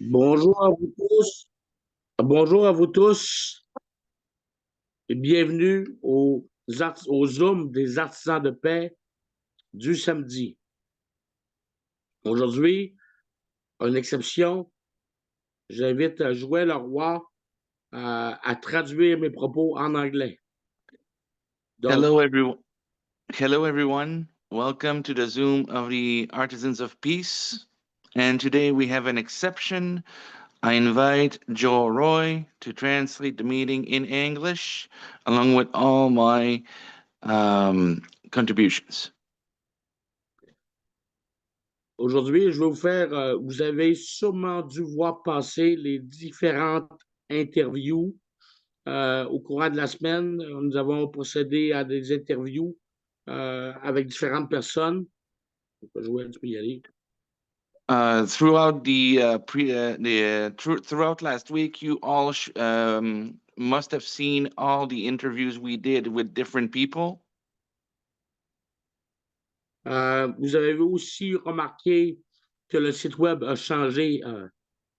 Bonjour à vous tous. Bonjour à vous tous et bienvenue au Zoom des artisans de paix du samedi. Aujourd'hui, une exception, j'invite Joël Leroy à traduire mes propos en anglais. Donc, Hello, everyone. Hello, everyone. Welcome to the Zoom of the Artisans of Peace. And today we have an exception. I invite Joe Roy to translate the meeting in English, along with all my contributions. aujourd'hui, je vais vous faire, vous avez sûrement dû voir passer les différentes interviews au courant de la semaine. Nous avons procédé à des interviews avec différentes personnes. Joël, tu peux y aller. Throughout throughout last week, you all must have seen all the interviews we did with different people. Vous avez aussi remarqué que le site web a changé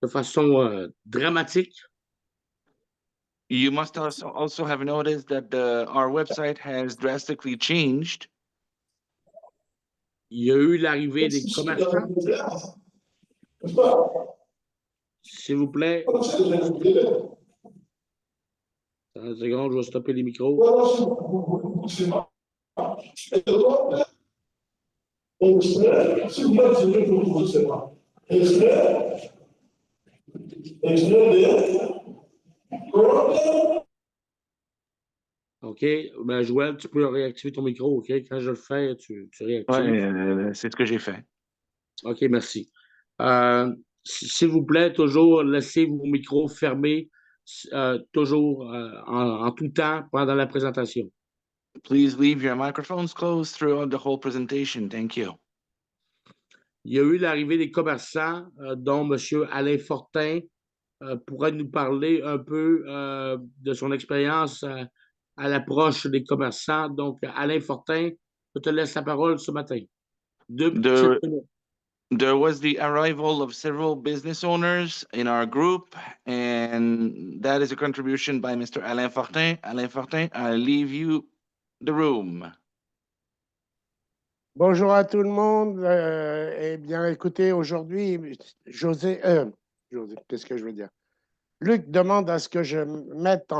de façon dramatique. You must also have noticed that our website has drastically changed. Il y a eu l'arrivée des commerçants. S'il vous plaît. 30 secondes, je vais stopper les micros. OK. Ben, Joël, tu peux réactiver ton micro, OK? Quand je le fais, tu réactives. Ouais, c'est ce que j'ai fait. OK, merci. S'il vous plaît, toujours laissez vos micros fermés, toujours en tout temps pendant la présentation. Please leave your microphones closed throughout the whole presentation. Thank you. Il y a eu l'arrivée des commerçants, dont M. Alain Fortin pourrait nous parler un peu de son expérience à l'approche des commerçants. Donc, Alain Fortin, je te laisse la parole ce matin. 2 petites minutes. There was the arrival of several business owners in our group, and that is a contribution by Mr. Alain Fortin. Alain Fortin, I leave you the room. Bonjour à tout le monde. Eh bien, écoutez, aujourd'hui, José, qu'est-ce que je veux dire? Luc demande à ce que je mette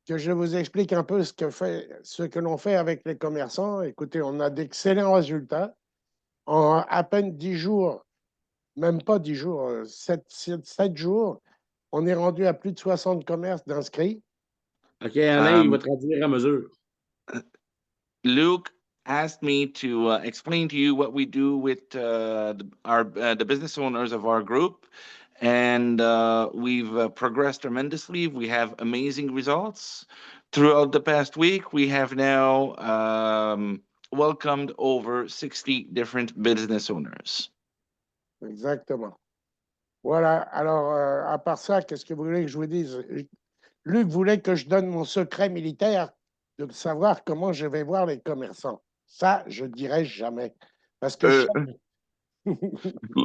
que je vous explique un peu ce que l'on fait avec les commerçants. Écoutez, on a d'excellents résultats. En à peine 10 jours, même pas 10 jours, 7 jours, on est rendu à plus de 60 commerces d'inscrits. OK, Alain, il va traduire à mesure. Luke asked me to explain to you what we do with the business owners of our group, and we've progressed tremendously. We have amazing results. Throughout the past week, we have now welcomed over 60 different business owners. Exactement. Voilà. Alors, à part ça, qu'est-ce que vous voulez que je vous dise? Luc voulait que je donne mon secret militaire de savoir comment je vais voir les commerçants. Ça, je dirai jamais. Parce que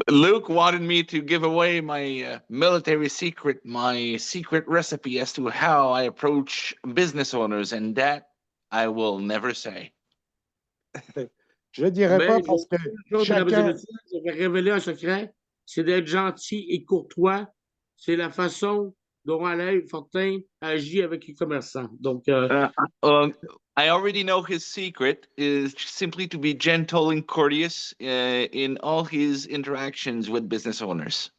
Luke wanted me to give away my military secret, my secret recipe as to how I approach business owners, and that I will never say. Je ne dirai pas parce que chacun... Je vais révéler un secret, c'est d'être gentil et courtois. C'est la façon dont Alain Fortin agit avec les commerçants. Donc, I already know his secret is simply to be gentle and courteous in all his interactions with business owners.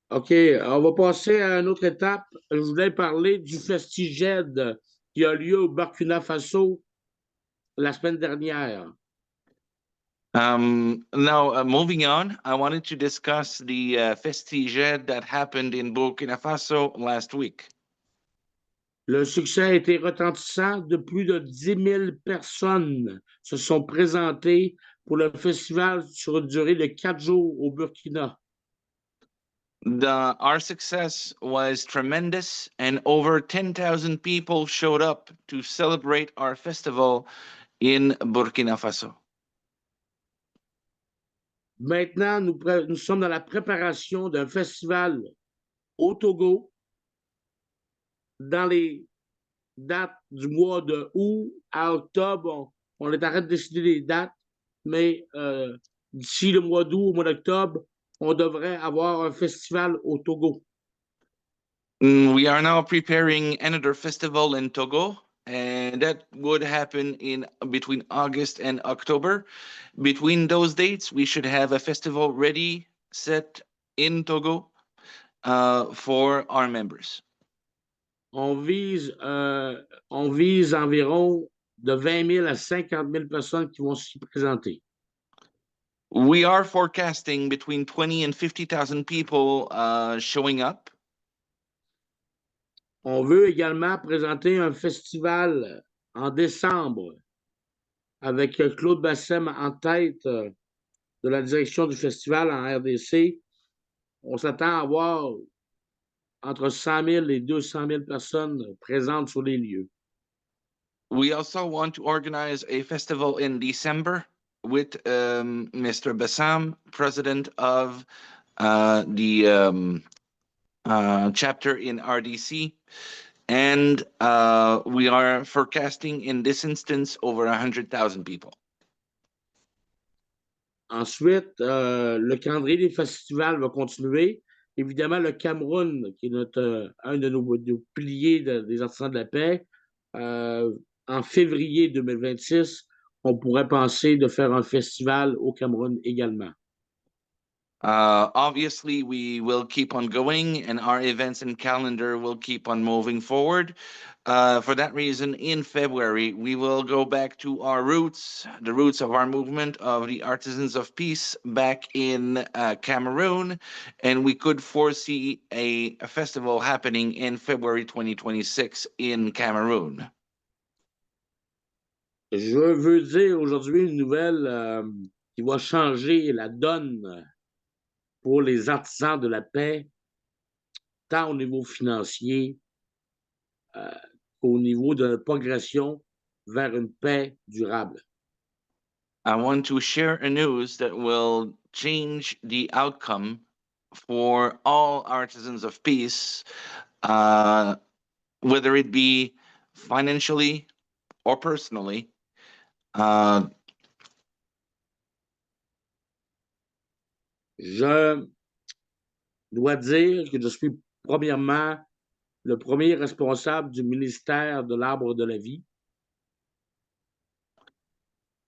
OK, on va passer à une autre étape. Je voulais parler du Festiged qui a lieu au Burkina Faso la semaine dernière. Now, moving on, I wanted to discuss the Festiged that happened in Burkina Faso last week. Le succès a été retentissant. De plus de 10 000 personnes se sont présentées pour le festival sur une durée de 4 jours au Burkina. Our success was tremendous, and over 10,000 people showed up to celebrate our festival in Burkina Faso. Maintenant, nous sommes dans la préparation d'un festival au Togo dans les dates du mois de août à octobre. On est en train de décider les dates, mais d'ici le mois d'août, au mois d'octobre, on devrait avoir un festival au Togo. We are now preparing another festival in Togo, and that would happen in between August and October. Between those dates, we should have a festival ready, set in Togo for our members. On vise environ de 20 000 à 50 000 personnes qui vont s'y présenter. We are forecasting between 20 and 50,000 people showing up. On veut également présenter un festival en décembre avec Claude Bassem en tête de la direction du festival en RDC. On s'attend à avoir entre 100 000 et 200 000 personnes présentes sur les lieux. We also want to organize a festival in December with Mr. Bassam, president of the chapter in RDC. And we are forecasting in this instance over 100,000 people. Ensuite, le calendrier des festivals va continuer. Évidemment, le Cameroun, qui est un de nos piliers des artisans de la paix, en février 2026, on pourrait penser de faire un festival au Cameroun également. Obviously, we will keep on going and our events and calendar will keep on moving forward. For that reason, in February, we will go back to our roots, the roots of our movement of the Artisans of Peace back in Cameroon, and we could foresee a festival happening in February 2026 in Cameroon. Je veux dire aujourd'hui une nouvelle qui va changer la donne pour les artisans de la paix, tant au niveau financier qu'au niveau de la progression vers une paix durable. I want to share a news that will change the outcome for all artisans of peace, whether it be financially or personally. Je dois dire que je suis premièrement le premier responsable du ministère de l'Arbre de la Vie.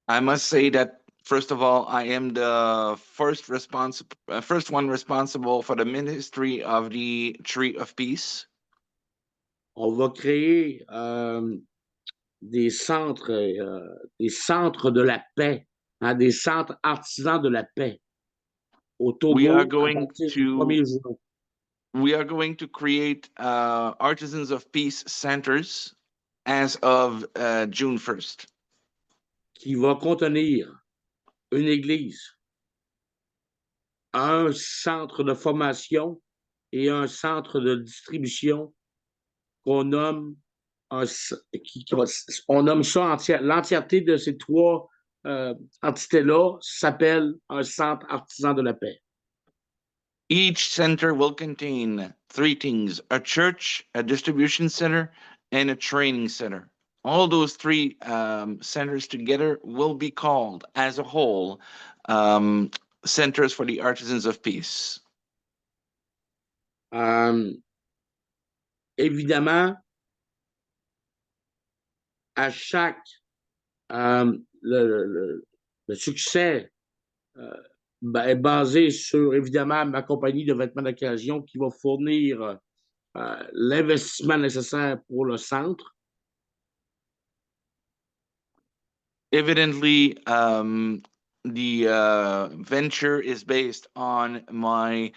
I must say that, first of all, I am the first one responsible for the Ministry of the Tree of Peace. On va créer des centres de la paix, hein, des centres artisans de la paix au Togo We are à going partir du 1er juin. We are going to create Artisans of Peace centers as of June 1st. Qui va contenir une église, un centre de formation et un centre de distribution qu'on nomme on nomme ça l'entièreté de ces trois entités-là s'appelle un centre artisan de la paix. Each center will contain three things: a church, a distribution center, and a training center. All those three centers together will be called as a whole centers for the Artisans of Peace. Évidemment, à chaque le succès est basé sur, évidemment, ma compagnie de vêtements d'occasion qui va fournir l'investissement nécessaire pour le centre. Evidently, the venture is based on my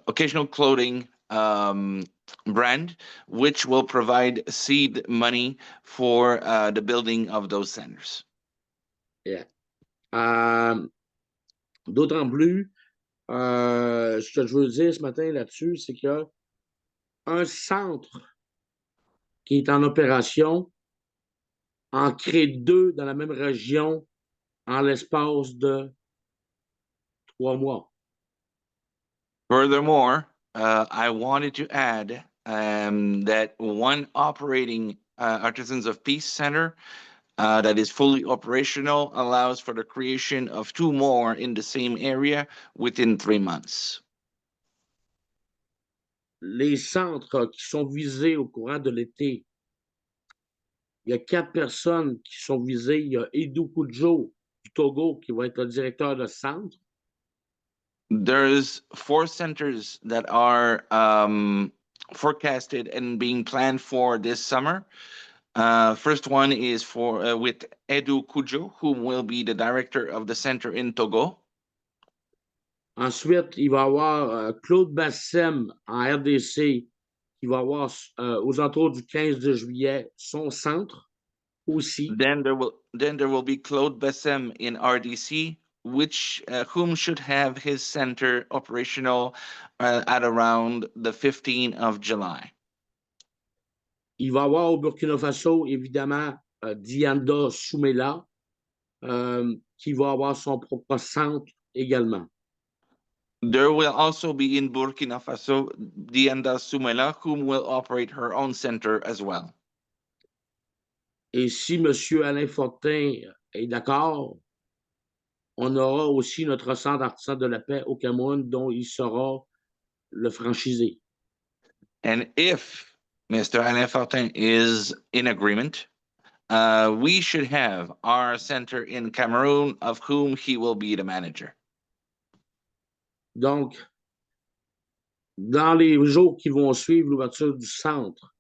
occasional clothing brand, which will provide seed money for the building of those centers. Yeah. D'autant plus, ce que je veux dire ce matin là-dessus, c'est qu'il y a un centre qui est en opération, en crée deux dans la même région en l'espace de 3 mois. Furthermore, I wanted to add that one operating Artisans of Peace Center that is fully operational allows for the creation of 2 more in the same area within 3 months. Les centres qui sont visés au courant de l'été, il y a 4 personnes qui sont visées. Il y a Edu Kudjo du Togo qui va être le directeur de centre. There's 4 centers that are forecasted and being planned for this summer. First one is for with Edu Kujo, who will be the director of the center in Togo. Ensuite, il va y avoir Claude Bassem en RDC qui va avoir aux alentours du 15 de juillet son centre aussi. Then there will be Claude Bassem in RDC, which whom should have his center operational at around the 15th of July. Il va y avoir au Burkina Faso, évidemment, Dianda Soumela, qui va avoir son propre centre également. There will also be in Burkina Faso Dianda Soumela, whom will operate her own center as well. Et si M. Alain Fortin est d'accord, on aura aussi notre centre artisan de la paix au Cameroun, dont il sera le franchisé. And if Mr. Alain Fortin is in agreement, we should have our center in Cameroon, of whom he will be the manager. Donc, dans les jours qui vont suivre l'ouverture du centre,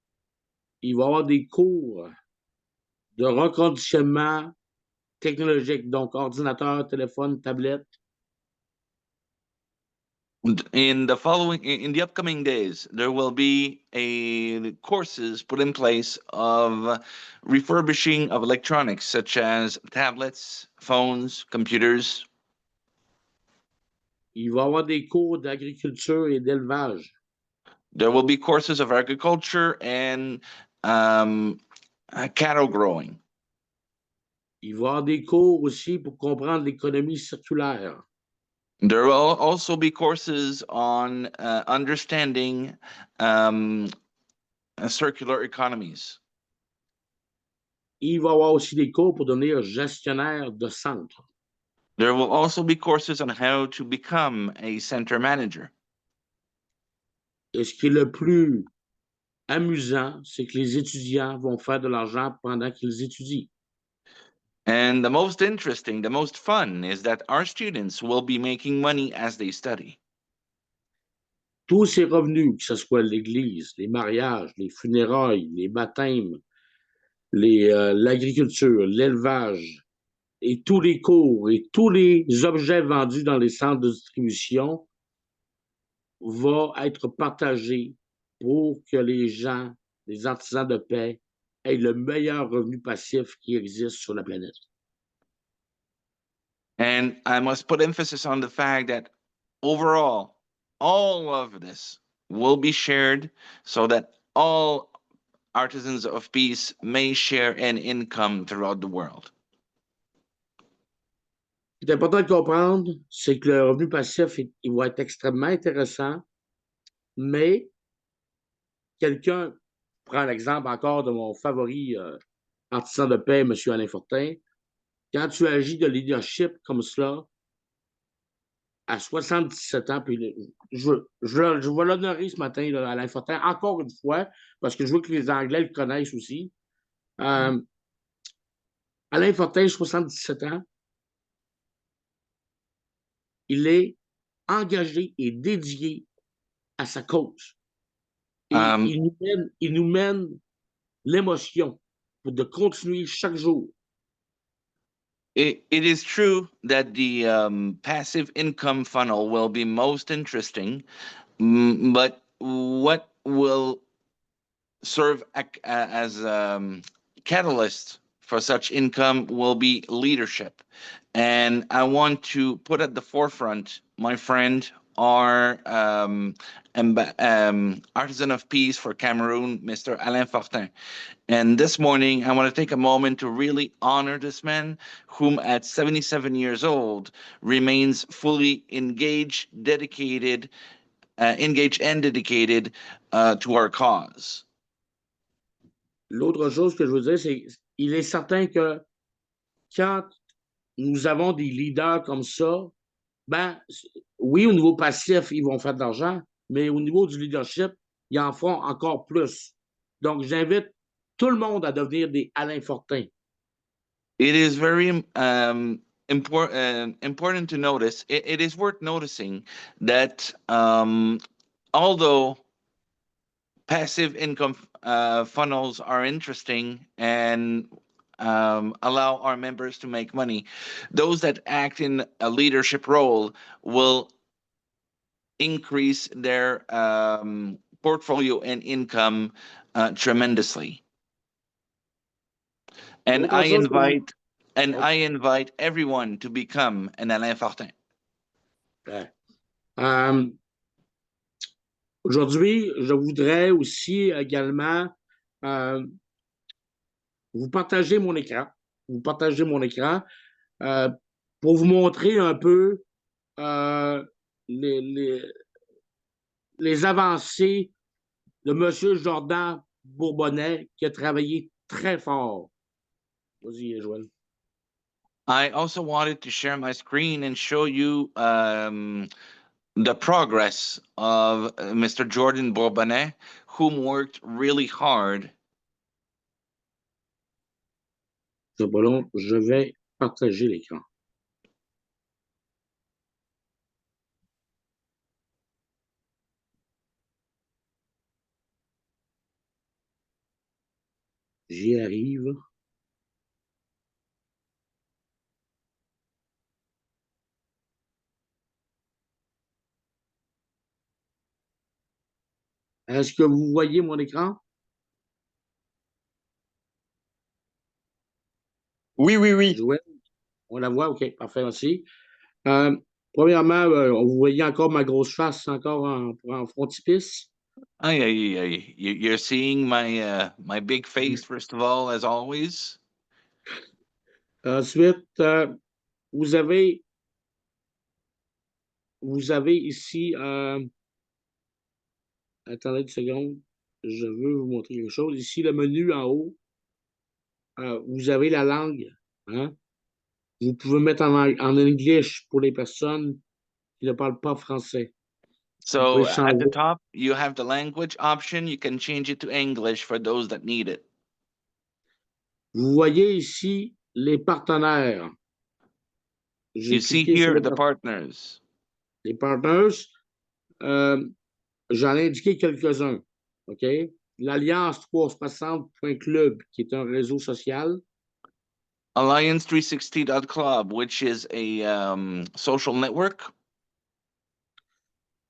il va y avoir des cours de reconditionnement technologique, donc ordinateur, téléphone, tablette. In the upcoming days, there will be courses put in place of refurbishing of electronics, such as tablets, phones, computers. Il va y avoir des cours d'agriculture et d'élevage. There will be courses of agriculture and cattle growing. Il va y avoir des cours aussi pour comprendre l'économie circulaire. There will also be courses on understanding circular economies. Il va y avoir aussi des cours pour devenir gestionnaire de centre. There will also be courses on how to become a center manager. Et ce qui est le plus amusant, c'est que les étudiants vont faire de l'argent pendant qu'ils étudient. And the most interesting, the most fun is that our students will be making money as they study. Tous ces revenus, que ce soit l'église, les mariages, les funérailles, les baptêmes, l'agriculture, l'élevage, et tous les cours et tous les objets vendus dans les centres de distribution vont être partagés pour que les gens, les artisans de paix, aient le meilleur revenu passif qui existe sur la planète. And I must put emphasis on the fact that overall, all of this will be shared so that all artisans of peace may share an income throughout the world. Ce qui est important de comprendre, c'est que le revenu passif, il va être extrêmement intéressant, mais quelqu'un, prend l'exemple encore de mon favori artisan de paix, M. Alain Fortin, quand tu agis de leadership comme cela, à 77 ans, puis je vais l'honorer ce matin, là, Alain Fortin, encore une fois, parce que je veux que les Anglais le connaissent aussi. Alain Fortin, 77 ans, il est engagé et dédié à sa cause. Et il nous mène l'émotion pour de continuer chaque jour. It is true that the passive income funnel will be most interesting, but what will serve as catalyst for such income will be leadership. And I want to put at the forefront my friend, our artisan of peace for Cameroon, Mr. Alain Fortin. And this morning, I want to take a moment to really honor this man, whom at 77 years old remains fully engaged, engaged and dedicated to our cause. L'autre chose que je veux dire, c'est qu'il est certain que quand nous avons des leaders comme ça, ben, oui, au niveau passif, ils vont faire de l'argent, mais au niveau du leadership, ils en feront encore plus. Donc, j'invite tout le monde à devenir des Alain Fortin. It is very important to notice. It is worth noticing that although passive income funnels are interesting and allow our members to make money, those that act in a leadership role will increase their portfolio and income tremendously. And I invite everyone to become an Alain Fortin. Aujourd'hui, je voudrais aussi également vous partager mon écran. Pour vous montrer un peu les avancées de M. Jordan Bourbonnais qui a travaillé très fort. Vas-y, Joël. I also wanted to share my screen and show you the progress of Mr. Jordan Bourbonnais, whom worked really hard. C'est pas long, je vais partager l'écran. J'y arrive. Est-ce que vous voyez mon écran? Oui, oui, oui. Joël? On la voit? OK, parfait aussi. Premièrement, vous voyez encore ma grosse face, encore en frontispice. You're seeing my big face, first of all, as always. Ensuite, vous avez ici, attendez une seconde, je veux vous montrer quelque chose. Ici, le menu en haut, vous avez la langue. Hein? Vous pouvez mettre en English pour les personnes qui ne parlent pas français. So at the top, you have the language option. You can change it to English for those that need it. Vous voyez ici les partenaires. You see here the partners. Les partners, j'en ai indiqué quelques-uns. OK? L'Alliance 360.club, qui est un réseau social. Alliance360.club, which is a social network.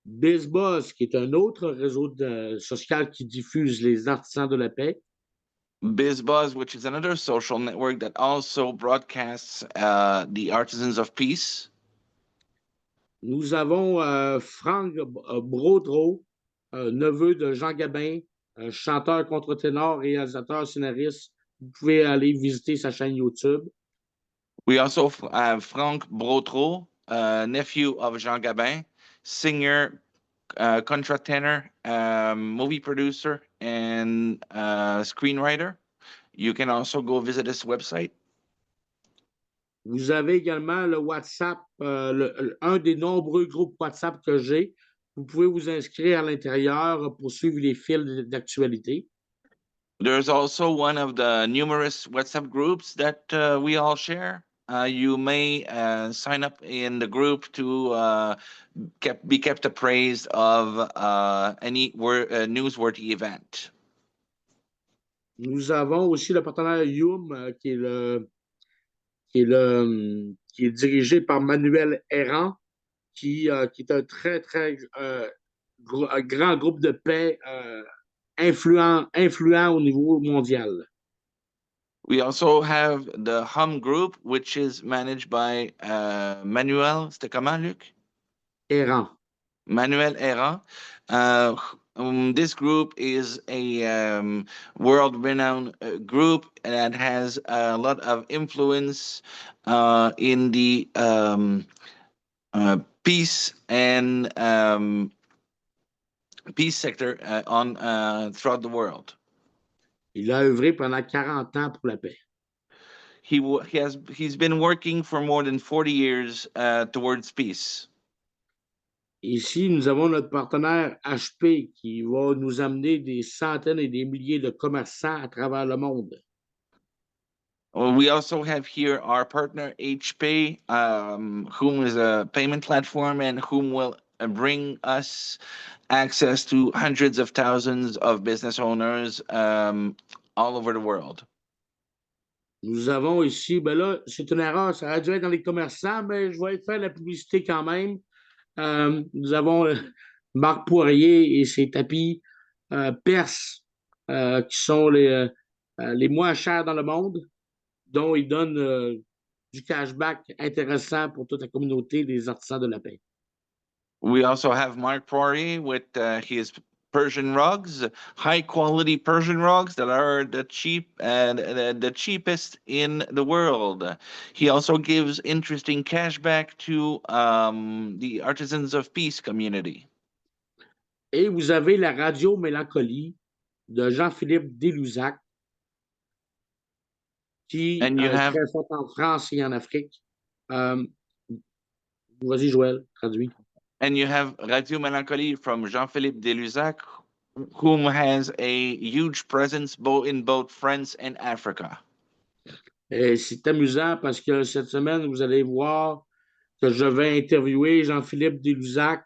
BizBuzz, qui est un autre réseau social qui diffuse les artisans de la paix. BizBuzz, which is another social network that also broadcasts the artisans of peace. Nous avons Franck Braudreau, neveu de Jean Gabin, chanteur contre-ténor, réalisateur, scénariste. Vous pouvez aller visiter sa chaîne YouTube. We also have Franck Braudreau, nephew of Jean Gabin, singer, contratenor, movie producer, and screenwriter. You can also go visit his website. Vous avez également le WhatsApp, un des nombreux groupes WhatsApp que j'ai. Vous pouvez vous inscrire à l'intérieur pour suivre les fils d'actualité. There's also one of the numerous WhatsApp groups that we all share. You may sign up in the group to be kept appraised of any newsworthy event. Nous avons aussi le partenaire Youm, qui est dirigé par Manuel Errand, qui est un très, très grand groupe de paix influent au niveau mondial. We also have the Hum group, which is managed by Manuel, c'était comment, Luc? Errand. Manuel Era. This group is a world-renowned group that has a lot of influence in the peace and peace sector on throughout the world. Il a œuvré pendant 40 ans pour la paix. He's been working for more than 40 years towards peace. Ici, nous avons notre partenaire HP qui va nous amener des centaines et des milliers de commerçants à travers le monde. We also have here our partner HP, whom is a payment platform and whom will bring us access to hundreds of thousands of business owners all over the world. Nous avons ici, ben là, c'est une erreur, ça aurait dû être dans les commerçants, mais je vais faire la publicité quand même. Nous avons Marc Poirier et ses tapis perses qui sont les moins chers dans le monde, dont il donne du cashback intéressant pour toute la communauté des artisans de la paix. We also have Mark Poirier with his Persian rugs, high quality Persian rugs that are the cheapest in the world. He also gives interesting cashback to the Artisans of Peace community. Et vous avez la radio Mélancolie de Jean-Philippe Deluzac, qui est très forte en France et en Afrique. Vas-y, Joël, traduis. And you have Radio Mélancolie from Jean-Philippe Deluzac, whom has a huge presence in both France and Africa. Et c'est amusant parce que cette semaine, vous allez voir que je vais interviewer Jean-Philippe Deluzac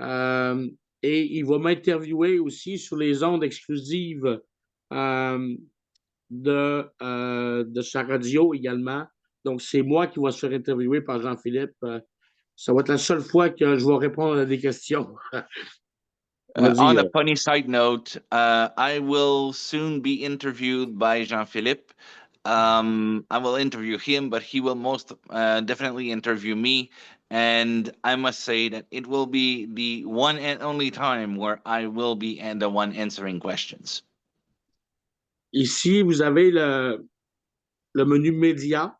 et il va m'interviewer aussi sur les ondes exclusives de sa radio également. Donc, c'est moi qui vais se faire interviewer par Jean-Philippe. Ça va être la seule fois que je vais répondre à des questions. On a funny side note, I will soon be interviewed by Jean-Philippe. I will interview him, but he will most definitely interview me. And I must say that it will be the one and only time where I will be the one answering questions. Ici, vous avez le menu média.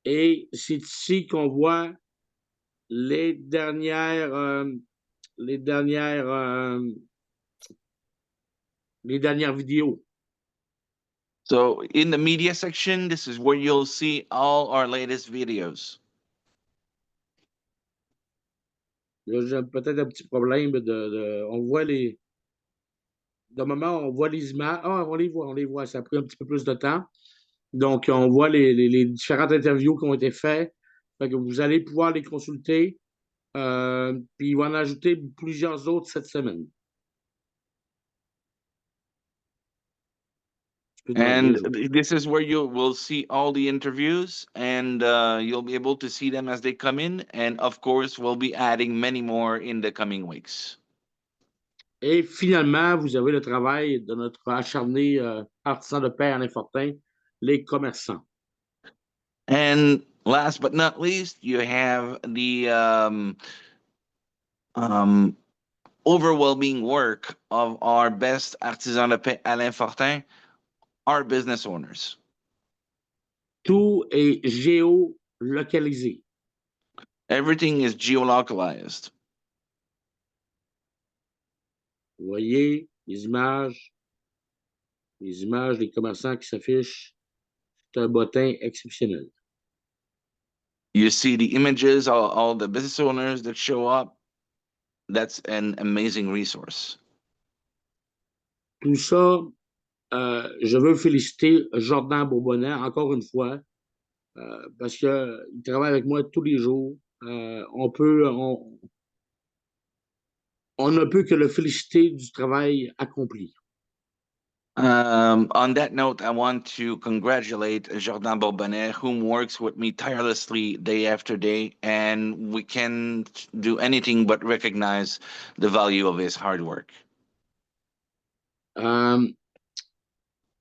Et c'est ici qu'on voit les dernières vidéos. So in the media section, this is where you'll see all our latest videos. J'ai peut-être un petit problème on voit de moment, on voit les images. Ah, on les voit. Ça a pris un petit peu plus de temps. Donc, on voit les différentes interviews qui ont été faites. Fait que vous allez pouvoir les consulter. Puis, il va en ajouter plusieurs autres cette semaine. And this is where you will see all the interviews, and you'll be able to see them as they come in. And of course, we'll be adding many more in the coming weeks. Et finalement, vous avez le travail de notre acharné artisan de paix Alain Fortin, les commerçants. And last but not least, you have the overwhelming work of our best artisan de paix Alain Fortin, our business owners. Tout est géolocalisé. Everything is geolocalized. Vous voyez les images des commerçants qui s'affichent. C'est un bottin exceptionnel. You see the images, all the business owners that show up. That's an amazing resource. Tout ça, je veux féliciter Jordan Bourbonnais encore une fois parce qu'il travaille avec moi tous les jours. On ne peut que le féliciter du travail accompli. On that note, I want to congratulate Jordan Bourbonnais, whom works with me tirelessly day after day, and we can't do anything but recognize the value of his hard work.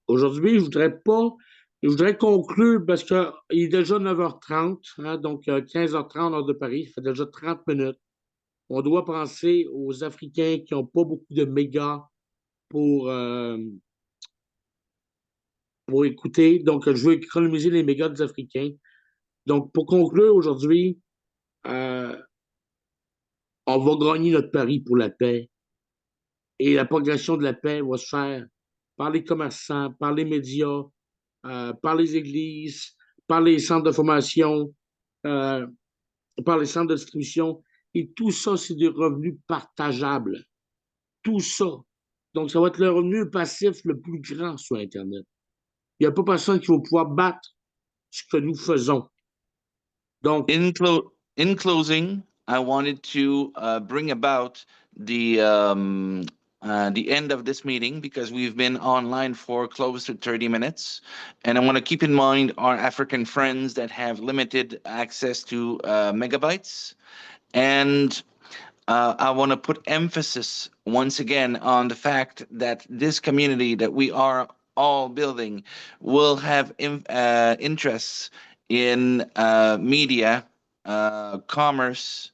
Aujourd'hui, je voudrais pas Je voudrais conclure parce qu'il est déjà 9h30, hein, donc 15h30 heure de Paris, ça fait déjà 30 minutes. On doit penser aux Africains qui n'ont pas beaucoup de mégas pour, pour écouter. Donc, je veux économiser les mégas des Africains. Donc, pour conclure aujourd'hui, on va gagner notre pari pour la paix. Et la progression de la paix va se faire par les commerçants, par les médias, par les églises, par les centres de formation, euh, par les centres de distribution. Et tout ça, c'est des revenus partageables. Tout ça. Donc, ça va être le revenu passif le plus grand sur Internet. Il n'y a pas personne qui va pouvoir battre ce que nous faisons. Donc, In closing, I wanted to bring about the end of this meeting because we've been online for close to 30 minutes. And I want to keep in mind our African friends that have limited access to megabytes. And I want to put emphasis once again on the fact that this community that we are all building will have interests in media, commerce,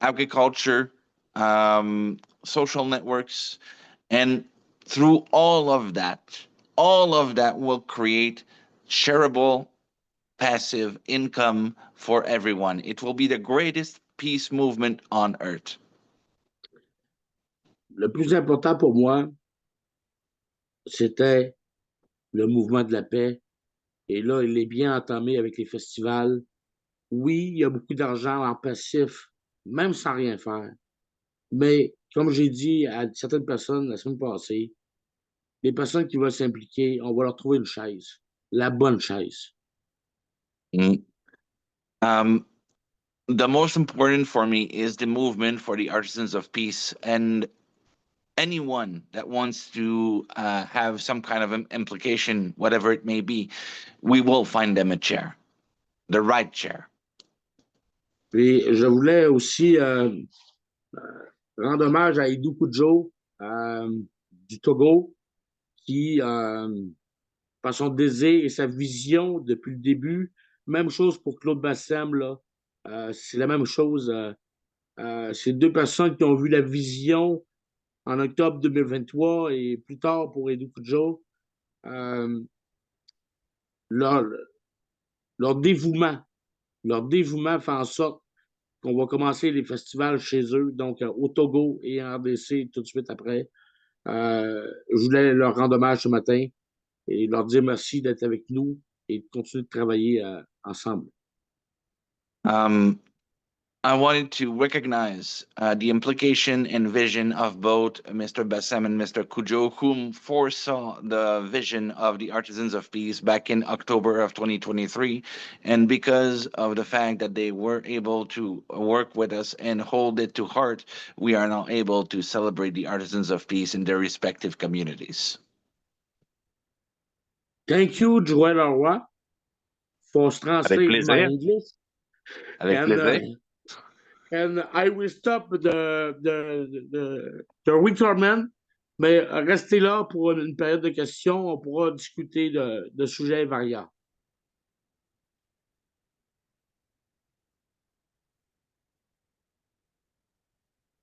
agriculture, social networks, and through all of that will create shareable passive income for everyone. It will be the greatest peace movement on earth. le plus important pour moi, c'était le mouvement de la paix. Et là, il est bien entamé avec les festivals. Oui, il y a beaucoup d'argent en passif, même sans rien faire. Mais comme j'ai dit à certaines personnes la semaine passée, les personnes qui veulent s'impliquer, on va leur trouver une chaise, la bonne chaise. Mm. The most important for me is the movement for the Artisans of Peace, and anyone that wants to have some kind of implication, whatever it may be, we will find them a chair, the right chair. Puis je voulais aussi rendre hommage à Idou Kudjo du Togo, qui, par son désir et sa vision depuis le début, même chose pour Claude Bassem, là, c'est la même chose. C'est deux personnes qui ont vu la vision en octobre 2023 et plus tard pour Idou Kudjo. Leur, leur dévouement fait en sorte qu'on va commencer les festivals chez eux, donc au Togo et en RDC tout de suite après. Je voulais leur rendre hommage ce matin et leur dire merci d'être avec nous et de continuer de travailler ensemble. I wanted to recognize the implication and vision of both Mr. Bassem and Mr. Kujo, whom foresaw the vision of the Artisans of Peace back in October of 2023. And because of the fact that they were able to work with us and hold it to heart, we are now able to celebrate the Artisans of Peace in their respective communities. Thank you, Joël Leroy, for translating my English. Avec plaisir. And I will stop the retirement, mais restez là pour une période de questions. On pourra discuter de sujets variants.